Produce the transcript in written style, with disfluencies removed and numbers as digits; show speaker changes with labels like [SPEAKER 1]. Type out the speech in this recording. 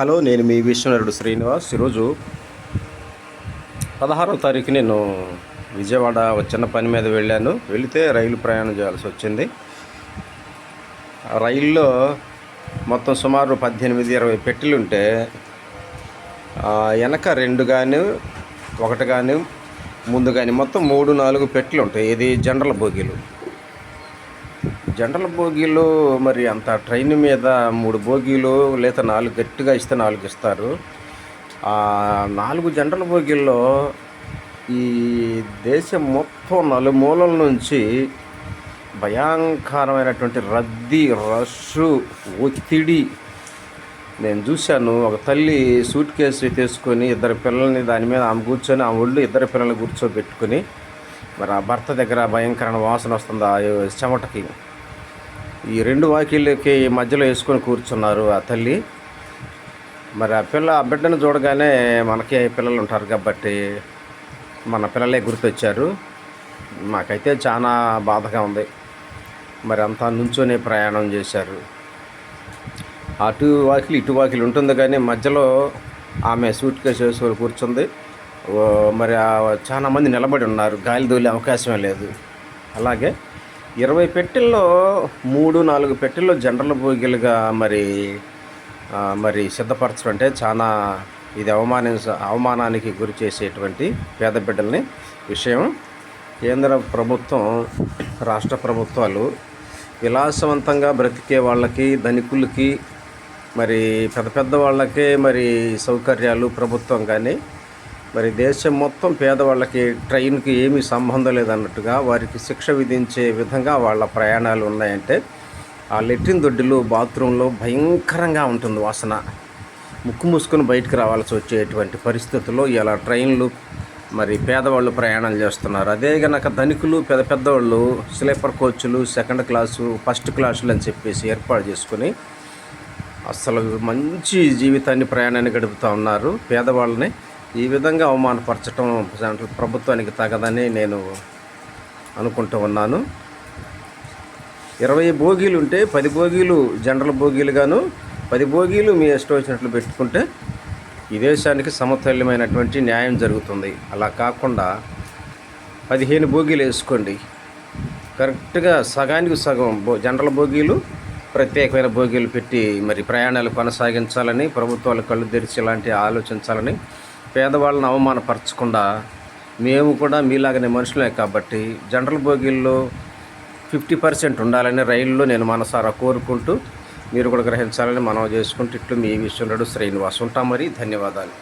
[SPEAKER 1] Hello, నేను మీ విశ్వనరుడు శ్రీనివాస్. ఈరోజు 16వ తారీఖు నేను విజయవాడ చిన్న పని మీద వెళితే రైలు ప్రయాణం చేయాల్సి వచ్చింది. ఆ రైల్లో మొత్తం సుమారు 18-20 పెట్టెలు ఉంటే వెనక 2 కానీ 1 కానీ ముందు కానీ మొత్తం 3-4 పెట్టెలు ఉంటాయి. ఇది జనరల్ బోగీలు మరి అంత ట్రైన్ మీద 3 బోగీలు లేదా 4 గట్టిగా ఇస్తే 4 ఇస్తారు. 4 జనరల్ బోగీల్లో ఈ దేశం మొత్తం నలుమూలల నుంచి భయంకరమైనటువంటి రష్, ఒత్తిడి నేను చూశాను. ఒక తల్లి సూట్ కేసు తీసుకొని 2 పిల్లల్ని దాని మీద ఆమె కూర్చొని, ఆ ఒళ్ళు 2 పిల్లల్ని కూర్చోబెట్టుకొని, మరి ఆ భర్త దగ్గర భయంకరమైన వాసన వస్తుంది ఆ చెమటకి. ఈ 2 వాకిళ్ళకి మధ్యలో వేసుకొని కూర్చున్నారు ఆ తల్లి. మరి ఆ బిడ్డను చూడగానే మనకి పిల్లలు ఉంటారు కాబట్టి మన పిల్లలే గుర్తొచ్చారు. మాకైతే చాలా బాధగా ఉంది. మరి అంతా నుంచొని ప్రయాణం చేశారు. అటు వాకిలి ఇటు వాకిలి ఉంటుంది కానీ మధ్యలో ఆమె సూట్ కేసు వేసుకొని కూర్చుంది. మరి చాలా మంది నిలబడి ఉన్నారు, గాలి దూలే అవకాశమే లేదు. అలాగే 20 పెట్టెల్లో 3-4 పెట్టెల్లో జనరల్ బోగీలుగా మరి సిద్ధపరచడం అంటే చాలా ఇది అవమానానికి గురి చేసేటువంటి పేద బిడ్డల్ని విషయం. కేంద్ర ప్రభుత్వం, రాష్ట్ర ప్రభుత్వాలు విలాసవంతంగా బ్రతికే వాళ్ళకి, ధనికులకి, మరి పెద్ద వాళ్ళకే మరి సౌకర్యాలు ప్రభుత్వం కానీ, మరి దేశం మొత్తం పేదవాళ్ళకి ట్రైన్కి ఏమీ సంబంధం లేదన్నట్టుగా వారికి శిక్ష విధించే విధంగా వాళ్ళ ప్రయాణాలు ఉన్నాయంటే, ఆ లెట్రిన్ దొడ్డిలో బాత్రూంలో భయంకరంగా ఉంటుంది వాసన. ముక్కు మూసుకొని బయటకు రావాల్సి వచ్చేటువంటి పరిస్థితుల్లో ఇలా ట్రైన్లు మరి పేదవాళ్ళు ప్రయాణాలు చేస్తున్నారు. అదే కనుక ధనికులు, పెద్దవాళ్ళు స్లీపర్ కోచ్లు, 2nd క్లాసు, 1st క్లాసులు అని చెప్పేసి ఏర్పాటు చేసుకుని అసలు మంచి జీవితాన్ని, ప్రయాణాన్ని గడుపుతూ ఉన్నారు. పేదవాళ్ళని ఈ విధంగా అవమానపరచడం ప్రభుత్వానికి తగదని నేను అనుకుంటూ ఉన్నాను. 20 బోగీలు ఉంటే 10 బోగీలు జనరల్ బోగీలుగాను, 10 బోగీలు మీ ఇష్టం వచ్చినట్లు పెట్టుకుంటే ఈ దేశానికి సమతుల్యమైనటువంటి న్యాయం జరుగుతుంది. అలా కాకుండా 15 బోగీలు వేసుకోండి. కరెక్ట్గా సగానికి సగం జనరల్ బోగీలు, ప్రత్యేకమైన బోగీలు పెట్టి మరి ప్రయాణాలు కొనసాగించాలని ప్రభుత్వాలు కళ్ళు తెరిచి ఇలాంటి ఆలోచించాలని, పేదవాళ్ళని అవమానపరచకుండా మేము కూడా మీలాగనే మనుషులే కాబట్టి జనరల్ బోగీల్లో 50% ఉండాలని రైల్లో నేను మనసారా కోరుకుంటూ, మీరు కూడా గ్రహించాలని మనవి చేసుకుంటూ, ఇట్లు మీ విశ్వనరుడు శ్రీనివాస్. ఉంటాం. మరి ధన్యవాదాలు.